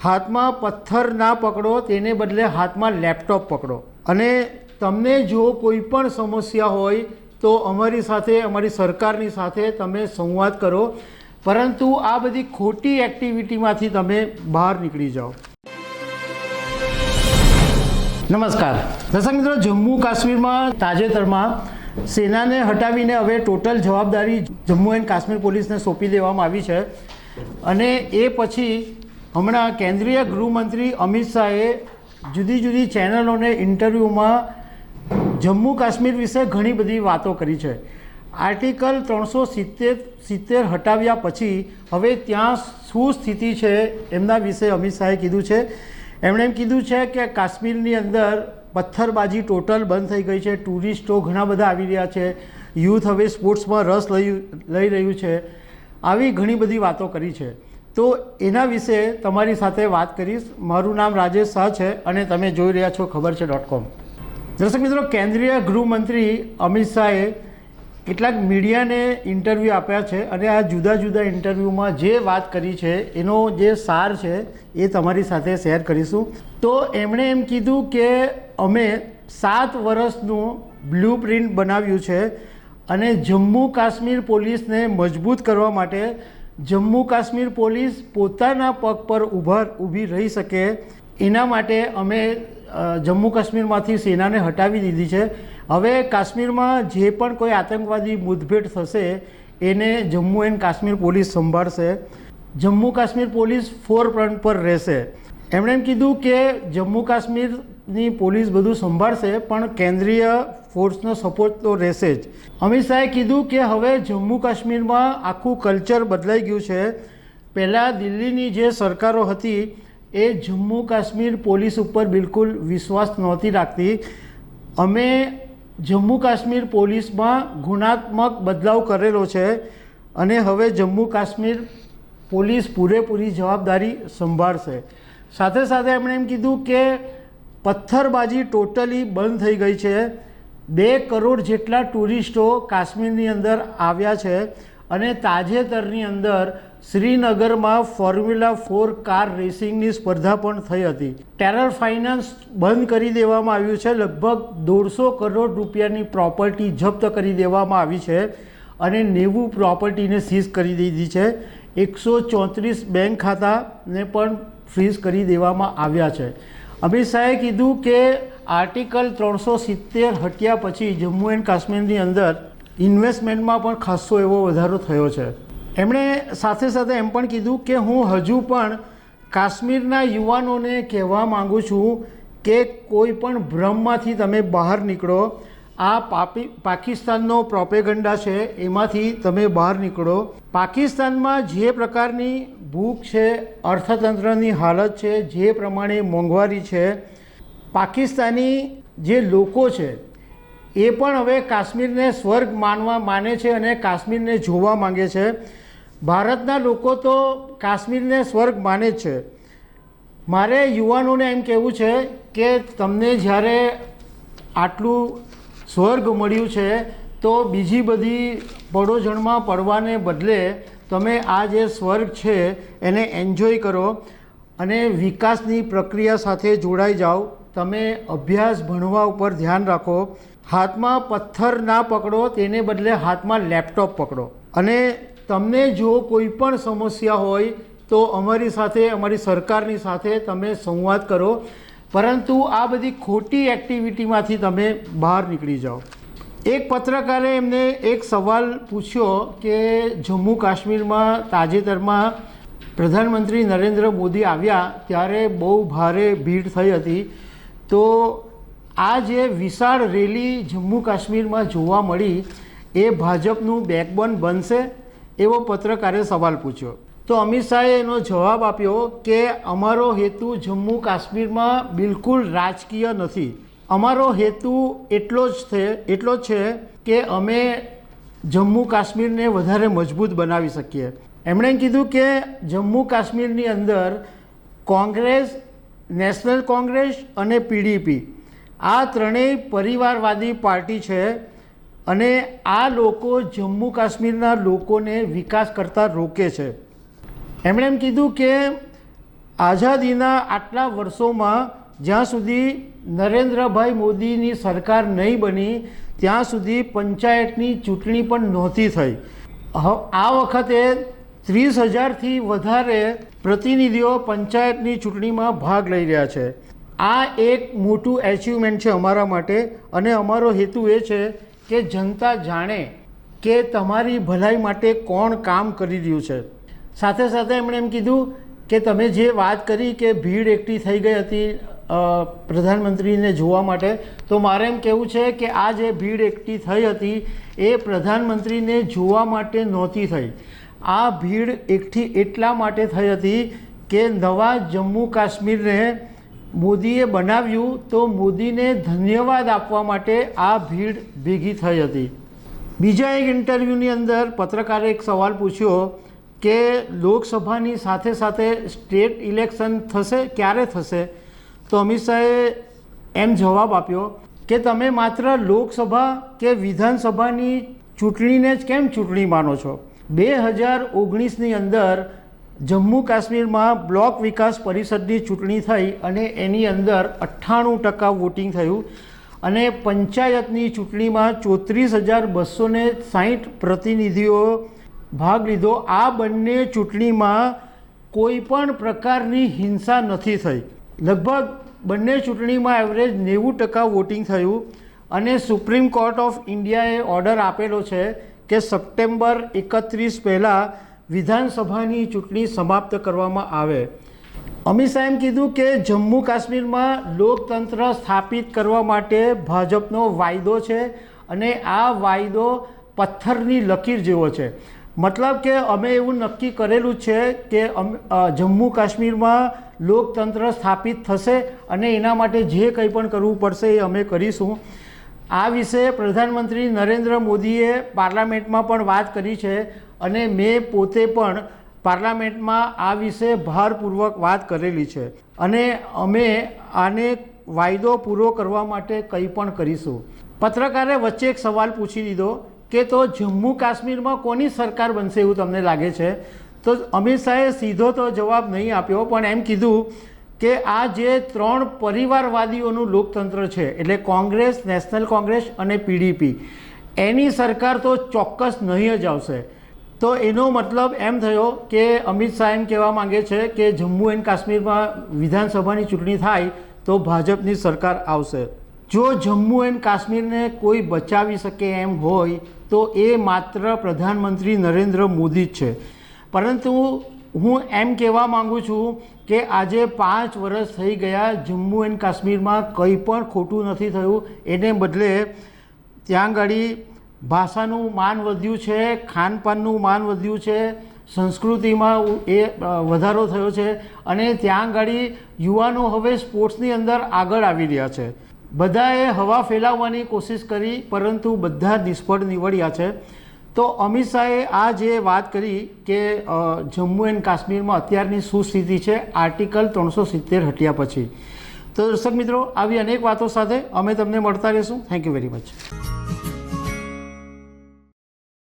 હાથમાં પથ્થર ના પકડો, તેને બદલે હાથમાં લેપટોપ પકડો. અને તમને જો કોઈ પણ સમસ્યા હોય તો અમારી સાથે, અમારી સરકારની સાથે તમે સંવાદ કરો, પરંતુ આ બધી ખોટી એક્ટિવિટીમાંથી તમે બહાર નીકળી જાઓ. નમસ્કાર દર્શક મિત્રો, જમ્મુ કાશ્મીરમાં તાજેતરમાં સેનાને હટાવીને હવે ટોટલ જવાબદારી જમ્મુ એન્ડ કાશ્મીર પોલીસને સોંપી દેવામાં આવી છે. અને એ પછી હમણાં કેન્દ્રીય ગૃહમંત્રી અમિત શાહે જુદી જુદી ચેનલોને ઇન્ટરવ્યૂમાં જમ્મુ કાશ્મીર વિશે ઘણી બધી વાતો કરી છે. આર્ટિકલ 370 હટાવ્યા પછી હવે ત્યાં શું સ્થિતિ છે એમના વિશે અમિત શાહે કીધું છે. એમણે એમ કીધું છે કે કાશ્મીરની અંદર પથ્થરબાજી ટોટલ બંધ થઈ ગઈ છે, ટુરિસ્ટો ઘણા બધા આવી રહ્યા છે, યુથ હવે સ્પોર્ટ્સમાં રસ લઈ રહ્યું છે, આવી ઘણી બધી વાતો કરી છે. તો એના વિશે તમારી સાથે વાત કરીશ. મારું નામ રાજેશ શાહ છે અને તમે જોઈ રહ્યા છો ખબરછે.com. દર્શક મિત્રો, કેન્દ્રીય ગૃહમંત્રી અમિત શાહે કેટલાક મીડિયાને ઇન્ટરવ્યૂ આપ્યા છે અને આ જુદા જુદા ઇન્ટરવ્યૂમાં જે વાત કરી છે એનો જે સાર છે એ તમારી સાથે શેર કરીશું. તો એમણે એમ કીધું કે અમે 7 વર્ષનું બ્લુ પ્રિન્ટ બનાવ્યું છે અને જમ્મુ કાશ્મીર પોલીસને મજબૂત કરવા માટે જમ્મુ કાશ્મીર પોલીસ પોતાના પગ પર ઊભી રહી શકે એના માટે અમે જમ્મુ કાશ્મીરમાંથી સેનાને હટાવી દીધી છે. હવે કાશ્મીરમાં જે પણ કોઈ આતંકવાદી મુઠભેડ થશે એને જમ્મુ એન્ડ કાશ્મીર પોલીસ સંભાળશે. જમ્મુ કાશ્મીર પોલીસ ફોરફ્રન્ટ પર રહેશે. એમણે એમ કીધું કે જમ્મુ કાશ્મીરની પોલીસ બધું સંભાળશે પણ કેન્દ્રીય ફોર્સનો સપોર્ટ તો રહેશે જ. અમિત શાહે કીધું કે હવે જમ્મુ કાશ્મીરમાં આખું કલ્ચર બદલાઈ ગયું છે. પહેલાં દિલ્હીની જે સરકારો હતી એ જમ્મુ કાશ્મીર પોલીસ ઉપર બિલકુલ વિશ્વાસ નહોતી રાખતી. અમે જમ્મુ કાશ્મીર પોલીસમાં ગુણાત્મક બદલાવ કરેલો છે અને હવે જમ્મુ કાશ્મીર પોલીસ પૂરેપૂરી જવાબદારી સંભાળશે. સાથે સાથે એમણે એમ કીધું કે પથ્થરબાજી ટોટલી બંધ થઈ ગઈ છે. 2 કરોડ જેટલા ટુરિસ્ટો કાશ્મીરની અંદર આવ્યા છે અને તાજેતરની અંદર શ્રીનગરમાં ફોર્મ્યુલા 4 કાર રેસિંગની સ્પર્ધા પણ થઈ હતી. ટેરર ફાઇનાન્સ બંધ કરી દેવામાં આવ્યું છે. લગભગ 150 કરોડ રૂપિયાની પ્રોપર્ટી જપ્ત કરી દેવામાં આવી છે અને 90 પ્રોપર્ટીને સીઝ કરી દીધી છે. 134 બેંક ખાતાને પણ ફ્રીઝ કરી દેવામાં આવ્યા છે. અમિત શાહે કીધું કે આર્ટિકલ 370 હટ્યા પછી જમ્મુ એન્ડ કાશ્મીરની અંદર ઇન્વેસ્ટમેન્ટમાં પણ ખાસો એવો વધારો થયો છે. એમણે સાથે સાથે એમ પણ કીધું કે હું હજુ પણ કાશ્મીરના યુવાનોને કહેવા માગું છું કે કોઈ પણ ભ્રમમાંથી તમે બહાર નીકળો. આ પાકિસ્તાનનો પ્રોપેગન્ડા છે એમાંથી તમે બહાર નીકળો. પાકિસ્તાનમાં જે પ્રકારની ભૂખ છે, અર્થતંત્રની હાલત છે, જે પ્રમાણે મોંઘવારી છે, પાકિસ્તાની જે લોકો છે એ પણ હવે કાશ્મીરને સ્વર્ગ માને છે અને કાશ્મીરને જોવા માંગે છે. ભારતના લોકો તો કાશ્મીરને સ્વર્ગ માને જ છે. મારે યુવાનોને એમ કહેવું છે કે તમને જ્યારે આટલું સ્વર્ગ મળ્યું છે તો બીજી બધી પડોજણમાં પડવાને બદલે તમે આ જે સ્વર્ગ છે એને એન્જોય કરો અને વિકાસની પ્રક્રિયા સાથે જોડાઈ જાઓ. તમે અભ્યાસ ભણવા ઉપર ધ્યાન રાખો. હાથમાં પથ્થર ના પકડો, તેને બદલે હાથમાં લેપટોપ પકડો. અને તમને જો કોઈ પણ સમસ્યા હોય તો અમારી સાથે, અમારી સરકારની સાથે તમે સંવાદ કરો, પરંતુ આ બધી ખોટી એક્ટિવિટીમાંથી તમે બહાર નીકળી જાઓ. એક પત્રકારે એમને એક સવાલ પૂછ્યો કે જમ્મુ કાશ્મીરમાં તાજેતરમાં પ્રધાનમંત્રી નરેન્દ્ર મોદી આવ્યા ત્યારે બહુ ભારે ભીડ થઈ હતી, તો આ જે વિશાળ રેલી જમ્મુ કાશ્મીરમાં જોવા મળી એ ભાજપનું બેકબોન બનશે એવો પત્રકારે સવાલ પૂછ્યો. તો અમિત શાહે એનો જવાબ આપ્યો કે અમારો હેતુ જમ્મુ કાશ્મીરમાં બિલકુલ રાજકીય નથી. અમારો હેતુ એટલો જ છે કે અમે જમ્મુ કાશ્મીરને વધારે મજબૂત બનાવી શકીએ. એમણે કીધું કે જમ્મુ કાશ્મીરની અંદર કોંગ્રેસ, નેશનલ કોંગ્રેસ અને પીડીપી આ ત્રણેય પરિવારવાદી પાર્ટી છે અને આ લોકો જમ્મુ કાશ્મીરના લોકોને વિકાસ કરતાં રોકે છે. એમણે એમ કીધું કે આઝાદીના આટલા વર્ષોમાં જ્યાં સુધી નરેન્દ્રભાઈ મોદીની સરકાર નહીં બની ત્યાં સુધી પંચાયતની ચૂંટણી પણ નહોતી થઈ. આ વખતે 30,000થી વધારે પ્રતિનિધિઓ પંચાયતની ચૂંટણીમાં ભાગ લઈ રહ્યા છે. આ એક મોટું એચિવમેન્ટ છે અમારા માટે અને અમારો હેતુ એ છે કે જનતા જાણે કે તમારી ભલાઈ માટે કોણ કામ કરી રહ્યું છે. સાથે સાથે એમણે એમ કીધું કે તમે જે વાત કરી કે ભીડ એકઠી થઈ ગઈ હતી પ્રધાનમંત્રીને જોવા માટે, તો મારે એમ કહેવું છે કે આ જે ભીડ એકઠી થઈ હતી એ પ્રધાનમંત્રીને જોવા માટે નહોતી થઈ. આ ભીડ એકઠી એટલા માટે થઈ હતી કે નવા જમ્મુ કાશ્મીરને મોદીએ બનાવ્યું તો મોદીને ધન્યવાદ આપવા માટે આ ભીડ ભેગી થઈ હતી. બીજા એક ઇન્ટરવ્યૂની અંદર પત્રકારે એક સવાલ પૂછ્યો કે લોકસભાની સાથે સાથે સ્ટેટ ઇલેક્શન થશે, ક્યારે થશે? તો અમિત શાહે એમ જવાબ આપ્યો કે તમે માત્ર લોકસભા કે વિધાનસભાની ચૂંટણીને જ કેમ ચૂંટણી માનો છો? 2019ની અંદર જમ્મુ કાશ્મીરમાં બ્લોક વિકાસ પરિષદની ચૂંટણી થઈ અને એની અંદર 98% વોટિંગ થયું અને પંચાયતની ચૂંટણીમાં 34,260 પ્રતિનિધિઓ ભાગ લીધો. આ બંને ચૂંટણીમાં કોઈ પણ પ્રકારની હિંસા નથી થઈ. લગભગ બંને ચૂંટણીમાં એવરેજ 90% વોટિંગ થયું અને સુપ્રીમ કોર્ટ ઓફ ઇન્ડિયાએ ઓર્ડર આપેલો છે કે સપ્ટેમ્બર 31 પહેલાં વિધાનસભાની ચૂંટણી સમાપ્ત કરવામાં આવે. અમિત શાહે એમ કીધું કે જમ્મુ કાશ્મીરમાં લોકતંત્ર સ્થાપિત કરવા માટે ભાજપનો વાયદો છે અને આ વાયદો પથ્થરની લકીર જેવો છે. મતલબ કે અમે એવું નક્કી કરેલું છે કે જમ્મુ કાશ્મીરમાં લોકતંત્ર સ્થાપિત થશે અને એના માટે જે કંઈ પણ કરવું પડશે એ અમે કરીશું. આ વિશે પ્રધાનમંત્રી નરેન્દ્ર મોદીએ પાર્લામેન્ટમાં પણ વાત કરી છે અને મેં પોતે પણ પાર્લામેન્ટમાં આ વિશે ભારપૂર્વક વાત કરેલી છે અને અમે આને વાયદો પૂરો કરવા માટે કંઈ પણ કરીશું. પત્રકારે વચ્ચે એક સવાલ પૂછી દીધો કે તો જમ્મુ કાશ્મીરમાં કોની સરકાર બનશે એવું તમને લાગે છે? તો અમિત શાહે સીધો તો જવાબ નહીં આપ્યો પણ એમ કીધું કે આ જે 3 પરિવારવાદીઓનું લોકતંત્ર છે એટલે કોંગ્રેસ, નેશનલ કોંગ્રેસ અને પીડીપી, એની સરકાર તો ચોક્કસ નહીં જ આવશે. તો એનો મતલબ એમ થયો કે અમિત શાહ એમ કહેવા માંગે છે કે જમ્મુ એન્ડ કાશ્મીરમાં વિધાનસભાની ચૂંટણી થાય તો ભાજપની સરકાર આવશે. જો જમ્મુ એન્ડ કાશ્મીરને કોઈ બચાવી શકે એમ હોય તો એ માત્ર પ્રધાનમંત્રી નરેન્દ્ર મોદી જ છે. પરંતુ હું એમ કહેવા માગું છું કે આજે 5 વર્ષ થઈ ગયા, જમ્મુ એન્ડ કાશ્મીરમાં કંઈ પણ ખોટું નથી થયું. એને બદલે ત્યાં આગળ ભાષાનું માન વધ્યું છે, ખાનપાનનું માન વધ્યું છે, સંસ્કૃતિમાં એ વધારો થયો છે અને ત્યાં આગળ યુવાનો હવે સ્પોર્ટ્સની અંદર આગળ આવી રહ્યા છે. બધાએ હવા ફેલાવવાની કોશિશ કરી પરંતુ બધા નિષ્ફળ નીવડ્યા છે. તો અમિત શાહે આ જે વાત કરી કે જમ્મુ એન્ડ કાશ્મીરમાં અત્યારની શું સ્થિતિ છે આર્ટિકલ 370 હટ્યા પછી. તો દર્શક મિત્રો, આવી અનેક વાતો સાથે અમે તમને મળતા રહીશું. Thank you very much.